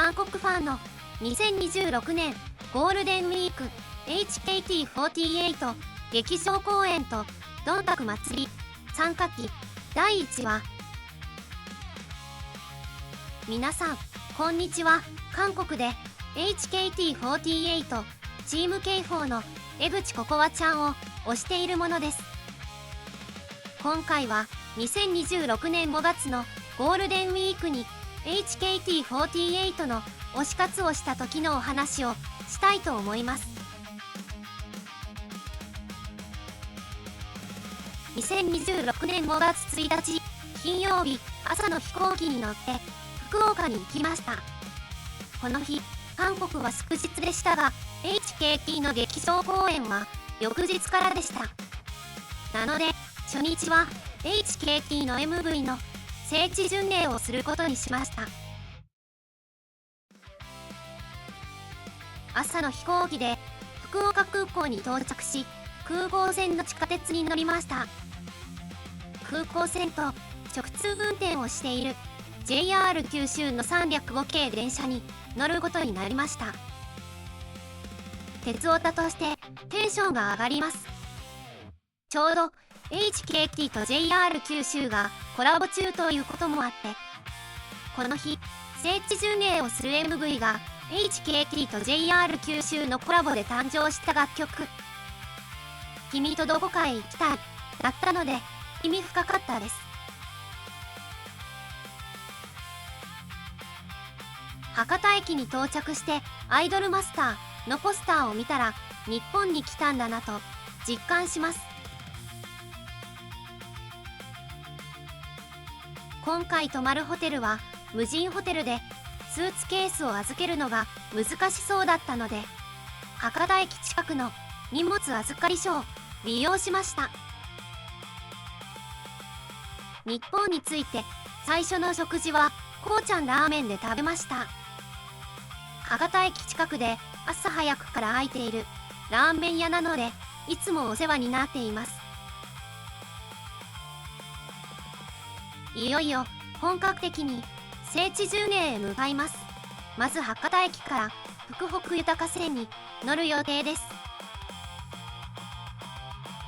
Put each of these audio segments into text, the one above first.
韓国ファンの2026年ゴールデンウィーク HKT48 劇場公演とどんたく祭り参加期第1話。皆さんこんにちは。韓国で HKT48 チーム K4 の江口ココアちゃんを推しているものです。今回は2026年5月のゴールデンウィークに HKT48 の推し活をした時のお話をしたいと思います。2026年5月1日金曜日朝の飛行機に乗って福岡に行きました。この日韓国は祝日でしたが HKT の劇場公演は翌日からでした。なので初日は HKT の MV の聖地巡礼をすることにしました。朝の飛行機で福岡空港に到着し空港線の地下鉄に乗りました。空港線と直通運転をしている JR 九州の305系電車に乗ることになりました。鉄オタとしてテンションが上がります。ちょうど HKT と JR 九州がコラボ中ということもあってこの日聖地巡礼をする MV が HKT と JR 九州のコラボで誕生した楽曲「君とどこかへ行きたい」だったので意味深かったです。博多駅に到着してアイドルマスターのポスターを見たら日本に来たんだなと実感します。今回泊まるホテルは無人ホテルでスーツケースを預けるのが難しそうだったので博多駅近くの荷物預かり所を利用しました。日本に着いて最初の食事はこうちゃんラーメンで食べました。博多駅近くで朝早くから開いているラーメン屋なのでいつもお世話になっています。いよいよ本格的に聖地巡礼へ向かいます。まず博多駅から福北豊線に乗る予定です。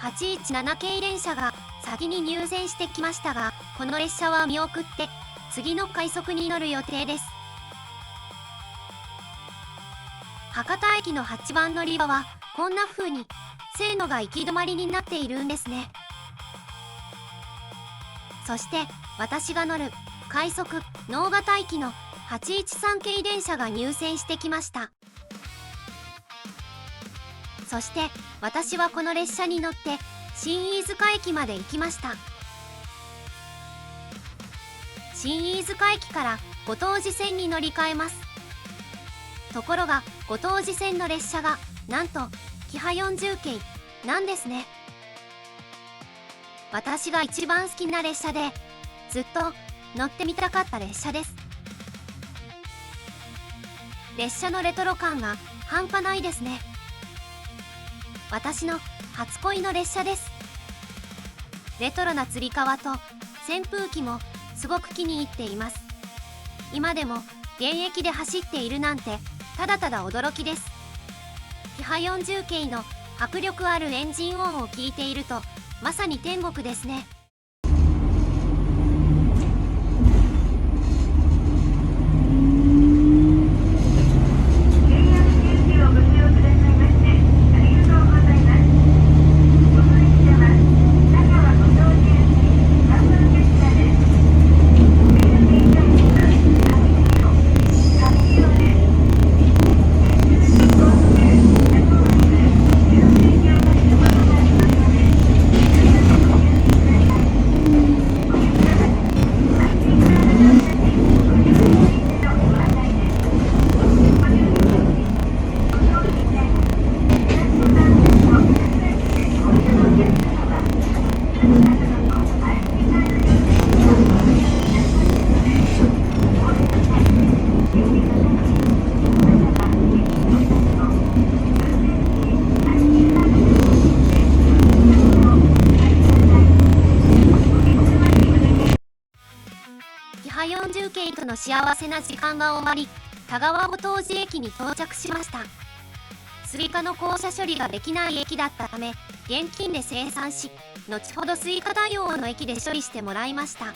817系電車が先に入線してきましたがこの列車は見送って次の快速に乗る予定です。博多駅の8番乗り場はこんな風に線路が行き止まりになっているんですね。そして私が乗る快速能形行きの813系電車が入線してきました。そして私はこの列車に乗って新飯塚駅まで行きました。新飯塚駅から五島路線に乗り換えます。ところが五島路線の列車がなんとキハ40系なんですね。私が一番好きな列車でずっと乗ってみたかった列車です。列車のレトロ感が半端ないですね。私の初恋の列車です。レトロなつり革と扇風機もすごく気に入っています。今でも現役で走っているなんてただただ驚きです。キハ40系の迫力あるエンジン音を聞いているとまさに天国ですね。キハ40系との幸せな時間が終わり田川後藤寺駅に到着しました。スイカの降車処理ができない駅だったため、現金で精算し、後ほどスイカ対応の駅で処理してもらいました。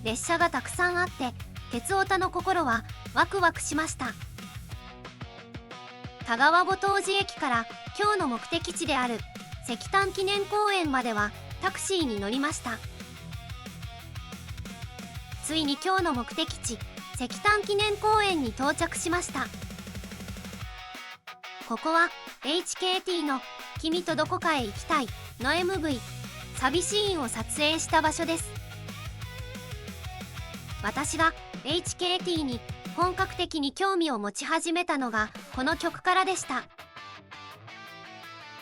列車がたくさんあって、鉄オタの心はワクワクしました。田川後藤寺駅から今日の目的地である石炭記念公園まではタクシーに乗りました。ついに今日の目的地、石炭記念公園に到着しました。ここは HKT の「君とどこかへ行きたい」の MV サビシーンを撮影した場所です。私が HKT に本格的に興味を持ち始めたのがこの曲からでした。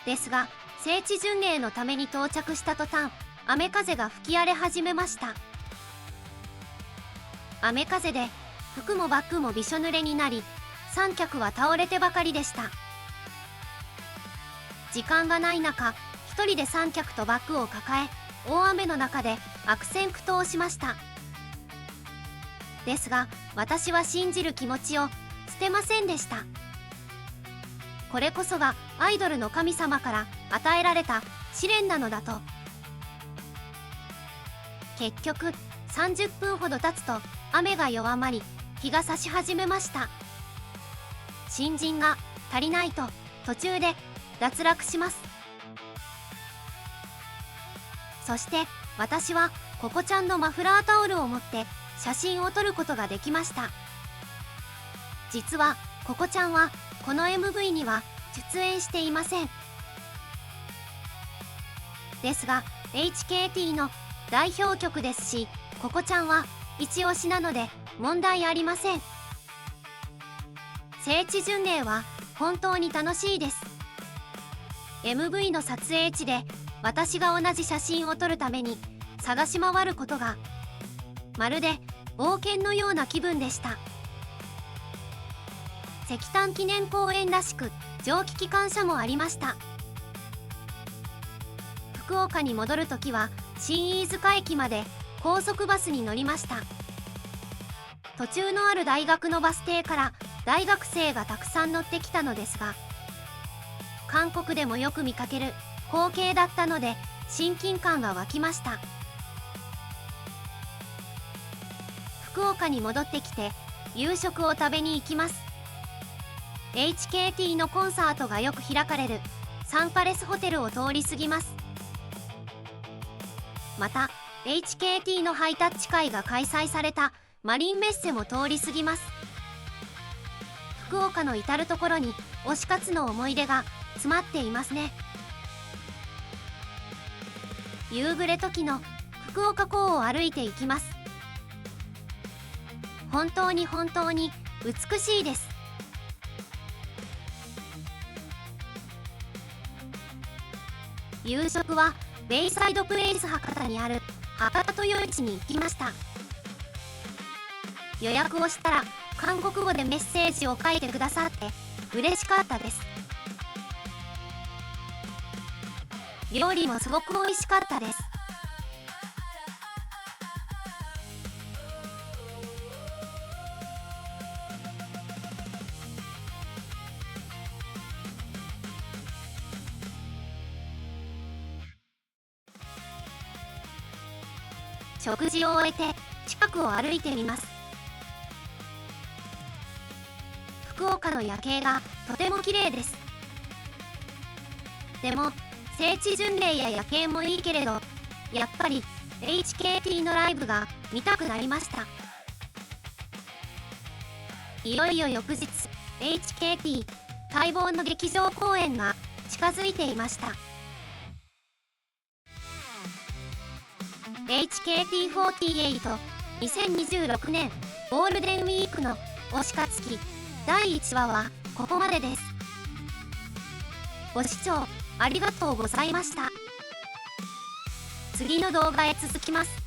ですが聖地巡礼のために到着した途端、雨風が吹き荒れ始めました。雨風で服もバッグもびしょ濡れになり、三脚は倒れてばかりでした。時間がない中、一人で三脚とバッグを抱え、大雨の中で悪戦苦闘しました。ですが私は信じる気持ちを捨てませんでした。これこそがアイドルの神様から与えられた試練なのだと。結局30分ほど経つと雨が弱まり、日が差し始めました。新人が足りないと途中で脱落します。そして私はココちゃんのマフラータオルを持って写真を撮ることができました。実はココちゃんはこの MV には出演していません。ですが HKT の代表曲ですし、ココちゃんは一押しなので問題ありません。聖地巡礼は本当に楽しいです。MV の撮影地で私が同じ写真を撮るために探し回ることがまるで冒険のような気分でした。石炭記念公園らしく蒸気機関車もありました。福岡に戻るときは新飯塚駅まで高速バスに乗りました。途中のある大学のバス停から大学生がたくさん乗ってきたのですが、韓国でもよく見かける光景だったので親近感が湧きました。福岡に戻ってきて夕食を食べに行きます。 HKT のコンサートがよく開かれるサンパレスホテルを通り過ぎます。また HKT のハイタッチ会が開催されたマリンメッセも通り過ぎます。福岡の至る所に推し活の思い出が詰まっていますね。夕暮れ時の福岡港を歩いていきます。本当に本当に美しいです。夕食はベイサイドプレイス博多にある博多豊市に行きました。予約をしたら韓国語でメッセージを書いてくださって嬉しかったです。料理もすごく美味しかったです。食事を終えて近くを歩いてみます。福岡の夜景がとても綺麗です。でも聖地巡礼や夜景もいいけれど、やっぱり HKT のライブが見たくなりました。いよいよ翌日、HKT 待望の劇場公演が近づいていました。HKT48 2026年ゴールデンウィークの推し活期第1話はここまでです。ご視聴ありがとうございました。次の動画へ続きます。